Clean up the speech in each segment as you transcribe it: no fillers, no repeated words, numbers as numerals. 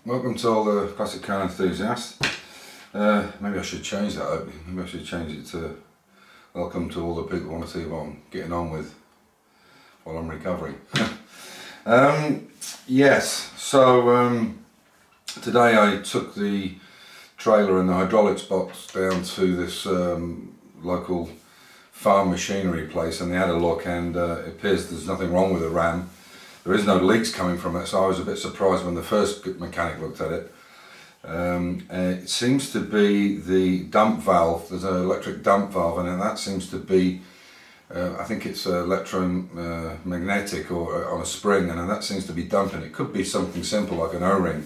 Welcome to all the classic car enthusiasts. Maybe I should change that opening. Maybe I should change it to welcome to all the people who want to see what I'm getting on with while I'm recovering. Yes, so today I took the trailer and the hydraulics box down to this local farm machinery place, and they had a look, and it appears there's nothing wrong with the ram. There is no leaks coming from it, so I was a bit surprised when the first mechanic looked at it. It seems to be the dump valve. There's an electric dump valve, and that seems to be, I think it's electromagnetic or on a spring, and that seems to be dumping. It could be something simple like an O-ring.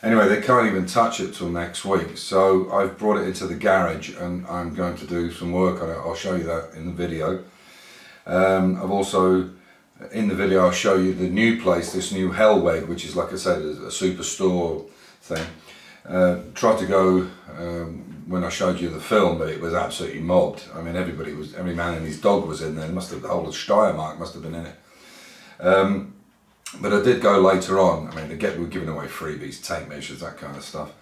Anyway, they can't even touch it till next week, so I've brought it into the garage and I'm going to do some work on it. I'll show you that in the video. I've also, in the video, I'll show you the new place, this new Hellweg, which is, like I said, a superstore thing. Tried to go when I showed you the film, but it was absolutely mobbed. I mean, every man and his dog was in there. The whole of Steiermark must have been in it. But I did go later on. I mean, we're giving away freebies, tape measures, that kind of stuff.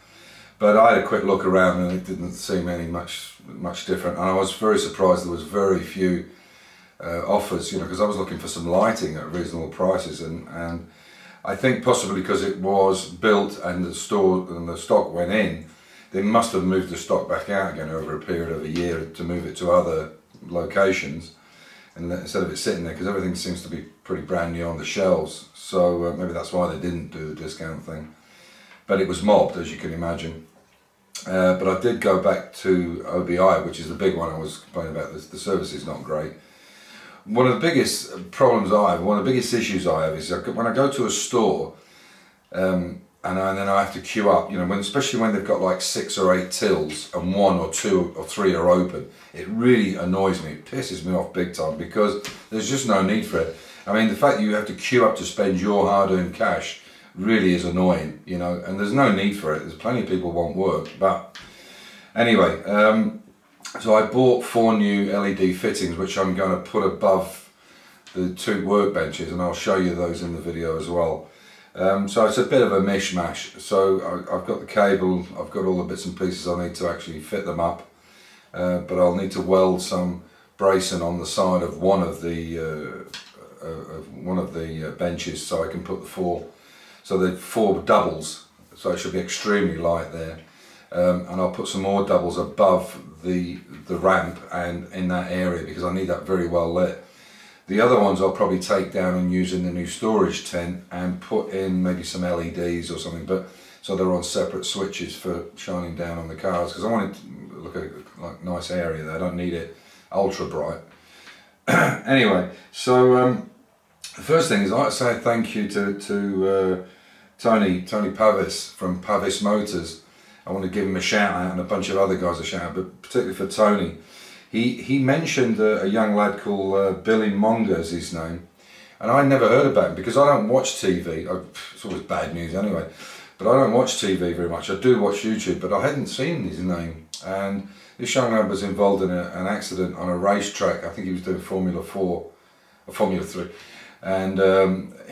But I had a quick look around, and it didn't seem any much different. And I was very surprised there was very few offers, you know, because I was looking for some lighting at reasonable prices, and I think possibly because it was built and the stock went in, they must have moved the stock back out again over a period of a year to move it to other locations, and instead of it sitting there, because everything seems to be pretty brand new on the shelves, so maybe that's why they didn't do the discount thing. But it was mobbed, as you can imagine. But I did go back to OBI, which is the big one I was complaining about. The service is not great. One of the biggest problems I have, one of the biggest issues I have, is when I go to a store and then I have to queue up, you know, especially when they've got like 6 or 8 tills and 1 or 2 or 3 are open. It really annoys me, it pisses me off big time, because there's just no need for it. I mean, the fact that you have to queue up to spend your hard-earned cash really is annoying, you know, and there's no need for it. There's plenty of people who want work, but anyway, so I bought 4 new LED fittings, which I'm going to put above the 2 workbenches, and I'll show you those in the video as well. So it's a bit of a mishmash. So I've got the cable, I've got all the bits and pieces I need to actually fit them up, but I'll need to weld some bracing on the side of one of the benches, so I can put the 4 doubles, so it should be extremely light there. And I'll put some more doubles above the ramp and in that area, because I need that very well lit. The other ones I'll probably take down and use in the new storage tent and put in maybe some LEDs or something, but so they're on separate switches for shining down on the cars, because I want it to look like a nice area there. I don't need it ultra bright. Anyway, so the first thing is I'd like to say thank you to Tony Pavis from Pavis Motors. I want to give him a shout out, and a bunch of other guys a shout out, but particularly for Tony. He mentioned a young lad called Billy Monger is his name, and I never heard about him because I don't watch TV. It's always bad news anyway, but I don't watch TV very much. I do watch YouTube, but I hadn't seen his name. And this young lad was involved in an accident on a racetrack. I think he was doing Formula 4 or Formula 3, and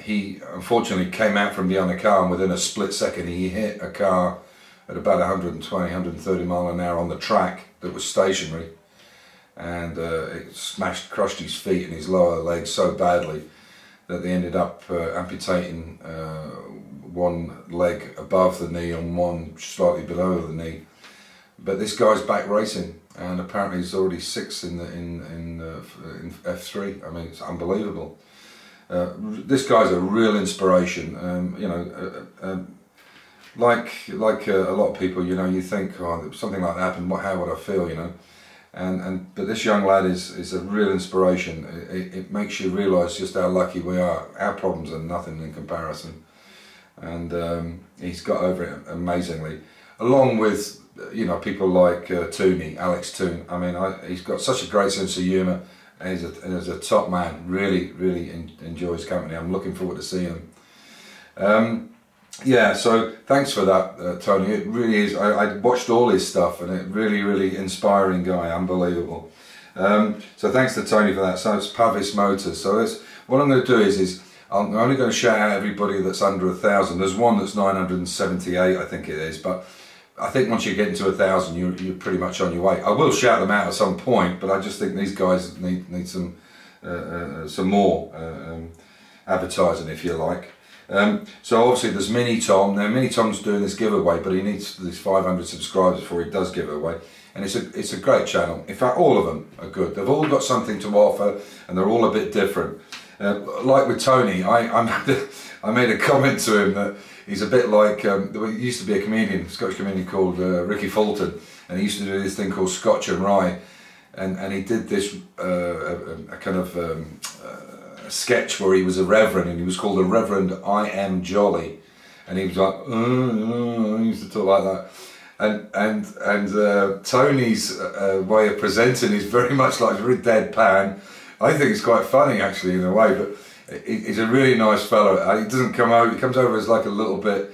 he unfortunately came out from behind a car, and within a split second he hit a car at about 120, 130 mile an hour on the track that was stationary, and it crushed his feet and his lower legs so badly that they ended up amputating one leg above the knee and one slightly below the knee. But this guy's back racing, and apparently he's already 6th in F3. I mean, it's unbelievable. This guy's a real inspiration. You know, like a lot of people, you know, you think, oh, if something like that happened, how would I feel, you know? But this young lad is a real inspiration. It makes you realise just how lucky we are. Our problems are nothing in comparison, and he's got over it amazingly. Along with, you know, people like Tooney, Alex Toon. I mean, he's got such a great sense of humour, and he's a top man. Really enjoy his company. I'm looking forward to seeing him. Yeah, so thanks for that, Tony. It really is. I watched all his stuff, and it really inspiring guy, unbelievable. So thanks to Tony for that. So it's Pavis Motors. So what I'm going to do is I'm only going to shout out everybody that's under 1,000. There's one that's 978, I think it is, but I think once you get into 1,000, you're pretty much on your way. I will shout them out at some point, but I just think these guys need some more advertising, if you like. So obviously there's Mini Tom. Now Mini Tom's doing this giveaway, but he needs these 500 subscribers before he does give it away. And it's a great channel. In fact, all of them are good. They've all got something to offer, and they're all a bit different. Like with Tony, I made a comment to him that he's a bit like, there used to be a comedian, Scottish comedian called Ricky Fulton, and he used to do this thing called Scotch and Rye, and he did this a kind of a sketch where he was a reverend, and he was called the Reverend I Am Jolly, and he was like, he used to talk like that. And Tony's way of presenting is very much like very deadpan. I think it's quite funny actually in a way, but he's a really nice fellow. He doesn't come over. He comes over as like a little bit,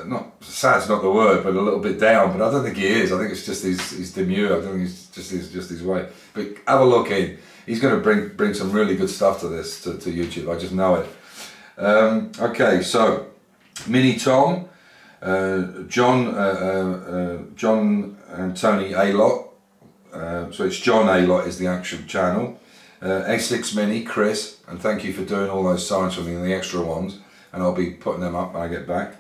not sad's not the word, but a little bit down. But I don't think he is. I think it's just his demure. I don't think it's just his way. But have a look in. He's going to bring some really good stuff to this to YouTube. I just know it. Okay, so Mini Tom. John and Tony A-Lot, so it's John A-Lot is the actual channel. A6 Mini, Chris, and thank you for doing all those signs for me and the extra ones, and I'll be putting them up when I get back.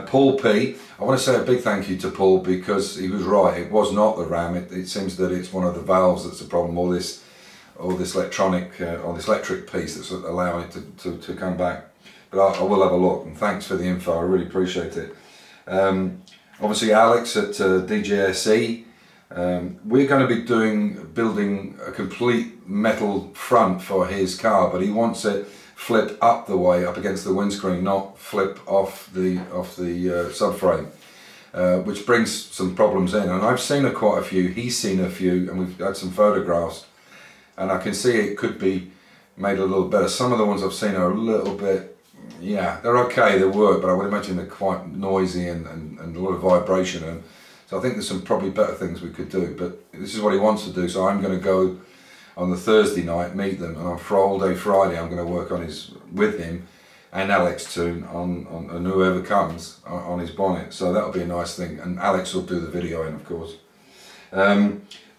Paul P, I want to say a big thank you to Paul, because he was right, it was not the RAM. It seems that it's one of the valves that's the problem, or this electronic or this electric piece that's allowing it to come back. But I will have a look, and thanks for the info, I really appreciate it. Obviously Alex at DJSE, we're going to be building a complete metal front for his car, but he wants it flip up the way, up against the windscreen, not flip off the subframe, which brings some problems in. And I've seen quite a few, he's seen a few, and we've had some photographs, and I can see it could be made a little better. Some of the ones I've seen are a little bit, yeah, they're okay, they work, but I would imagine they're quite noisy and a lot of vibration, and so I think there's some probably better things we could do. But this is what he wants to do, so I'm going to go on the Thursday night, meet them, and on all day Friday I'm going to work on with him and Alex too, on whoever comes on his bonnet. So that'll be a nice thing, and Alex will do the video in, of course.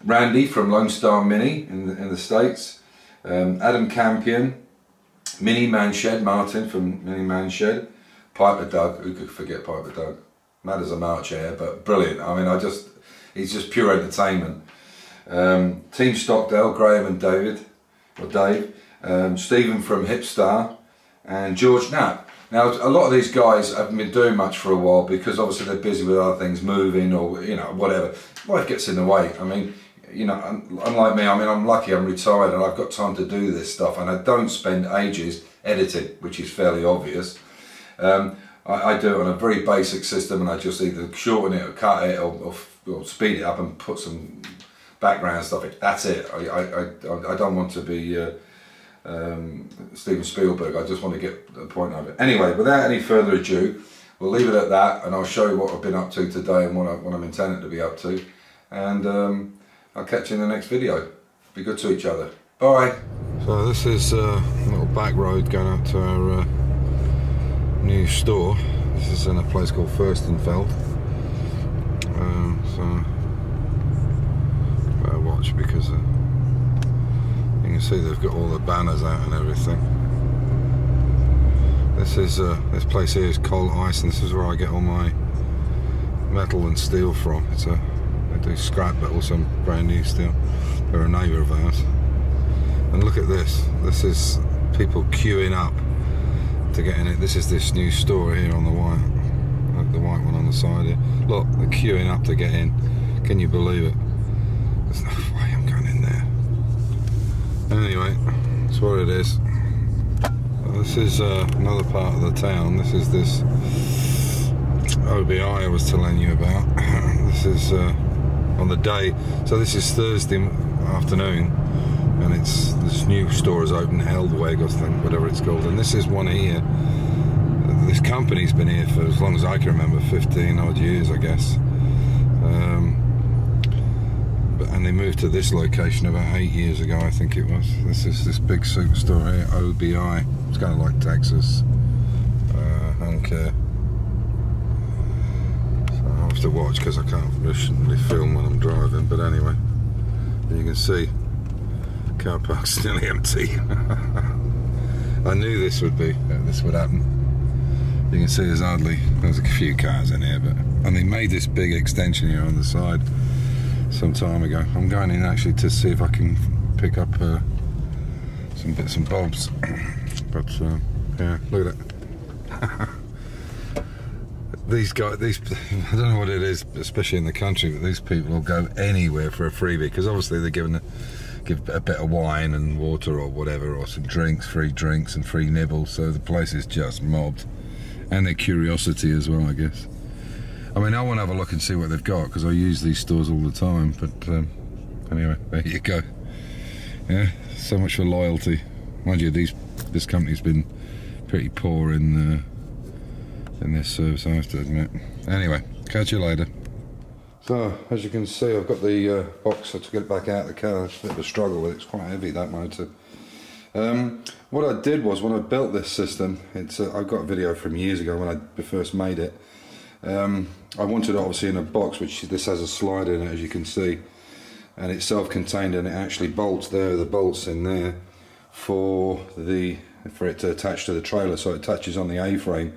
Randy from Lone Star Mini in the States, Adam Campion, Mini Manshed, Martin from Mini Manshed, Piper Doug, who could forget Piper Doug? Mad as a March hare, but brilliant. I mean, he's just pure entertainment. Team Stockdale, Graham and Dave, Stephen from Hipstar, and George Knapp. Now, a lot of these guys haven't been doing much for a while because obviously they're busy with other things, moving or, you know, whatever. Life gets in the way. I mean, you know, unlike me, I mean, I'm lucky I'm retired and I've got time to do this stuff, and I don't spend ages editing, which is fairly obvious. I do it on a very basic system, and I just either shorten it or cut it or speed it up and put some background stuff in. That's it. I don't want to be Steven Spielberg. I just want to get the point of it. Anyway, without any further ado, we'll leave it at that, and I'll show you what I've been up to today and what I'm intending to be up to, and I'll catch you in the next video. Be good to each other. Bye. So this is a little back road going up to our new store. This is in a place called Furstenfeld. So better watch, because you can see they've got all the banners out and everything. This place here is Coal Ice, and this is where I get all my metal and steel from. They do scrap, but also brand new steel. They're a neighbour of ours. And look at this. This is people queuing up to get in it. This is this new store here on the white one on the side here. Look, they're queuing up to get in. Can you believe it? There's no way I'm going in there. Anyway, that's what it is. This is another part of the town. This is this OBI I was telling you about. This is on the day, so this is Thursday afternoon, and this new store is open, Heldweg or something, whatever it's called, and this is one here. This company's been here for as long as I can remember, 15 odd years I guess. and they moved to this location about 8 years ago, I think it was. This is this big superstore here, OBI. It's kind of like Texas. I don't care. So I have to watch because I can't really film when I'm driving. But anyway, you can see car park's nearly empty. I knew this would happen. You can see there's a few cars in here, and they made this big extension here on the side some time ago. I'm going in actually to see if I can pick up some bits and bobs. But yeah, look at it. These guys, I don't know what it is, especially in the country, but these people will go anywhere for a freebie, because obviously they're give a bit of wine and water or whatever, or some drinks, free drinks and free nibbles, so the place is just mobbed. And their curiosity as well, I guess. I mean, I want to have a look and see what they've got, because I use these stores all the time, but anyway, there you go. Yeah, so much for loyalty. Mind you, this company's been pretty poor in their service, I have to admit. Anyway, catch you later. So, as you can see, I've got the box to get it back out of the car. It's a bit of a struggle with it, it's quite heavy, that motor. What I did was, when I built this system, I got a video from years ago when I first made it. I wanted it obviously in a box, which this has a slide in it, as you can see, and it's self-contained, and it actually bolts. There are the bolts in there for it to attach to the trailer, so it attaches on the A-frame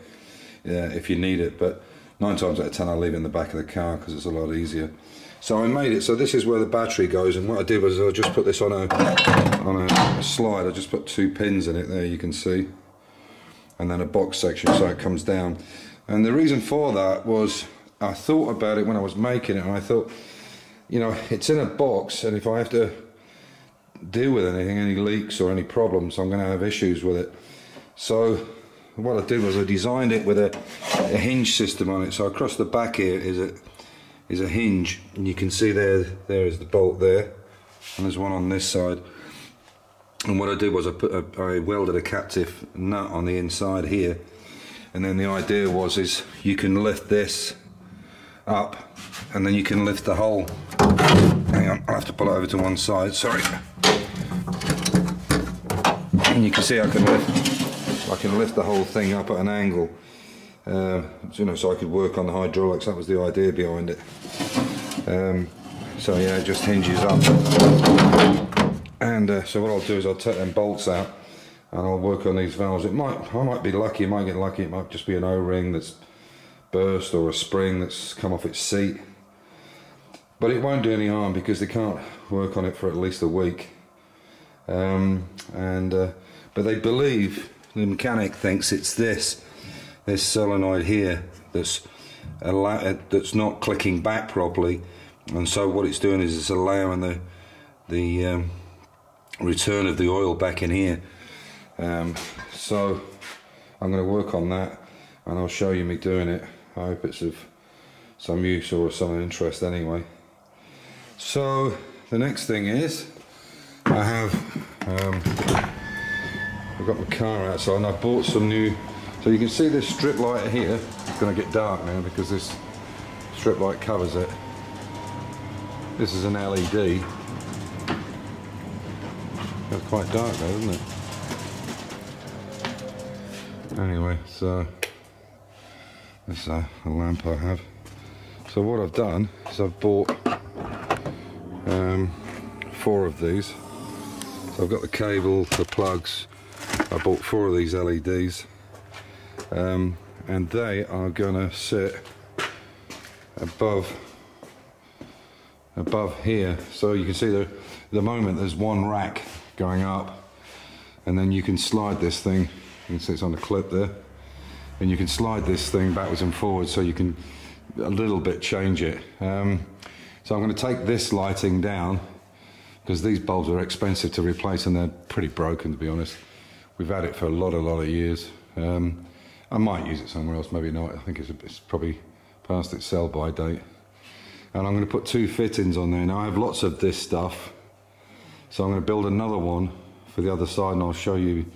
if you need it. But 9 times out of 10 I'll leave it in the back of the car because it's a lot easier. So I made it so this is where the battery goes, and what I did was I just put this on a slide. I just put 2 pins in it there, you can see, and then a box section so it comes down. And the reason for that was, I thought about it when I was making it, and I thought, you know, it's in a box, and if I have to deal with anything, any leaks or any problems, I'm going to have issues with it. So what I did was I designed it with a hinge system on it. So across the back here is a hinge, and you can see there is the bolt there, and there's one on this side. And what I did was I welded a captive nut on the inside here, and then the idea is you can lift this up, and then you can lift the whole. Hang on, I'll have to pull it over to one side. Sorry. And you can see I can lift the whole thing up at an angle. You know, so I could work on the hydraulics. That was the idea behind it. So yeah, it just hinges up. And so what I'll do is I'll take them bolts out, and I'll work on these valves. I might be lucky. I might get lucky. It might just be an O-ring that's burst, or a spring that's come off its seat. But it won't do any harm, because they can't work on it for at least a week. But they believe, the mechanic thinks it's this solenoid here that's not clicking back properly, and so what it's doing is it's allowing the return of the oil back in here. So I'm going to work on that, and I'll show you me doing it. I hope it's of some use or some interest anyway. So the next thing is, I've got my car outside, and I bought some new. So you can see this strip light here. It's going to get dark now because this strip light covers it. This is an LED. It's quite dark though, isn't it? Anyway, so this is a lamp I have. So what I've done is I've bought 4 of these. So I've got the cable, the plugs. I bought 4 of these LEDs, and they are gonna sit above here. So you can see at the moment there's one rack going up, and then you can slide this thing. You can see it's on the clip there, and you can slide this thing backwards and forwards, so you can a little bit change it. So I'm going to take this lighting down, because these bulbs are expensive to replace, and they're pretty broken, to be honest. We've had it for a lot of years. I might use it somewhere else, maybe not. I think it's probably past its sell-by date. And I'm going to put 2 fittings on there. Now I have lots of this stuff, so I'm going to build another one for the other side, and I'll show you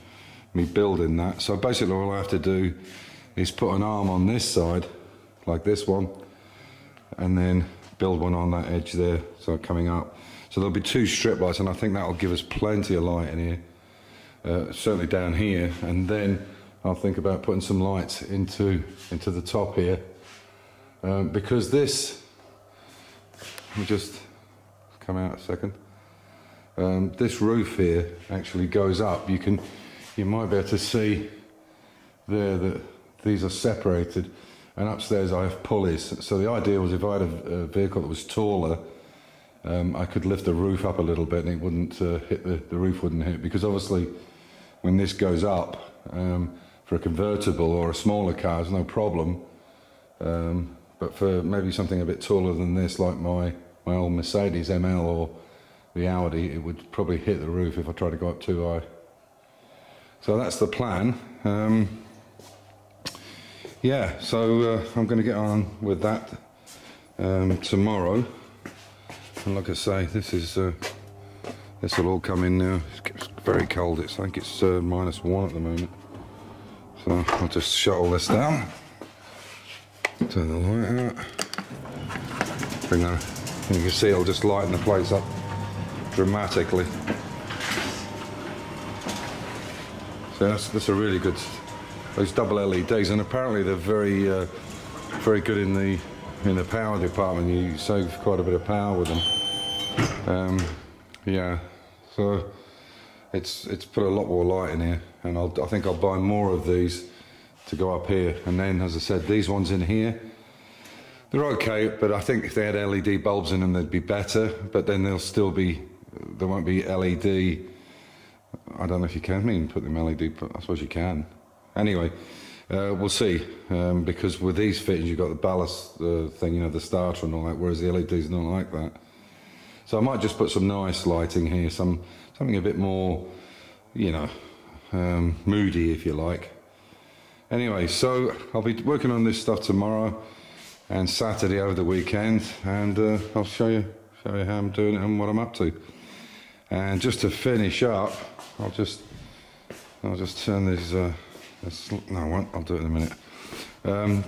me building that. So basically all I have to do is put an arm on this side, like this one, and then build one on that edge there, so coming up. So there'll be 2 strip lights, and I think that'll give us plenty of light in here, certainly down here. And then I'll think about putting some lights into the top here, because this, let me just come out a second. This roof here actually goes up. You might be able to see there that these are separated, and upstairs I have pulleys. So the idea was if I had a vehicle that was taller, I could lift the roof up a little bit and it wouldn't hit the roof wouldn't hit, because obviously when this goes up, for a convertible or a smaller car it's no problem, but for maybe something a bit taller than this, like my old Mercedes ML or the Audi, it would probably hit the roof if I tried to go up too high. So that's the plan. Yeah, so I'm going to get on with that tomorrow. And like I say, this will all come in now. It's very cold. I think it's -1 at the moment. So I'll just shut all this down. Turn the light out. Bring that. You can see it'll just lighten the place up dramatically. So that's a really good. Those double LEDs, and apparently they're very good in the power department. You save quite a bit of power with them. Yeah, so it's put a lot more light in here, and I think I'll buy more of these to go up here. And then, as I said, these ones in here, they're okay, but I think if they had LED bulbs in them, they'd be better. But then there won't be LED. I don't know if you can. I mean, put them LED, but I suppose you can. Anyway, we'll see, because with these fittings you've got the ballast thing, you know, the starter and all that, whereas the LED's not like that. So I might just put some nice lighting here, something a bit more, you know, moody, if you like. Anyway, so I'll be working on this stuff tomorrow and Saturday over the weekend, and I'll show you how I'm doing it and what I'm up to. And just to finish up, I'll just turn these. No, I won't. I'll do it in a minute.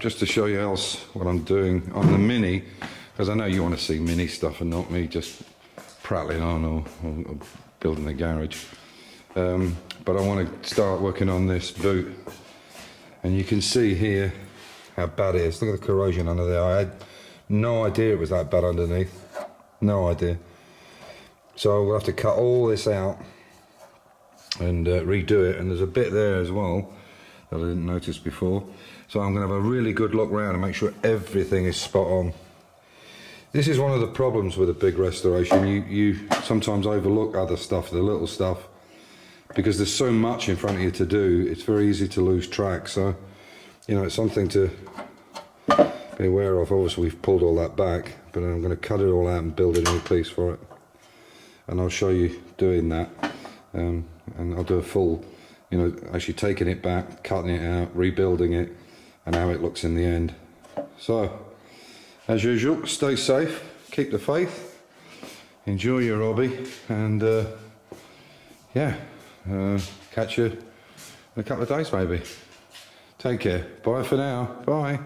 Just to show you else what I'm doing on the Mini, because I know you want to see Mini stuff and not me just prattling on or building a garage. But I want to start working on this boot, and you can see here how bad it is. Look at the corrosion under there. I had no idea it was that bad underneath. No idea. So we'll have to cut all this out and redo it. And there's a bit there as well that I didn't notice before. So I'm going to have a really good look around and make sure everything is spot on. This is one of the problems with a big restoration. You sometimes overlook other stuff, the little stuff, because there's so much in front of you to do. It's very easy to lose track. So, you know, it's something to be aware of. Obviously we've pulled all that back, but I'm going to cut it all out and build a new piece for it. And I'll show you doing that, and I'll do a full, you know, actually taking it back, cutting it out, rebuilding it, and how it looks in the end. So, as usual, stay safe, keep the faith, enjoy your hobby, and yeah, catch you in a couple of days maybe. Take care. Bye for now. Bye.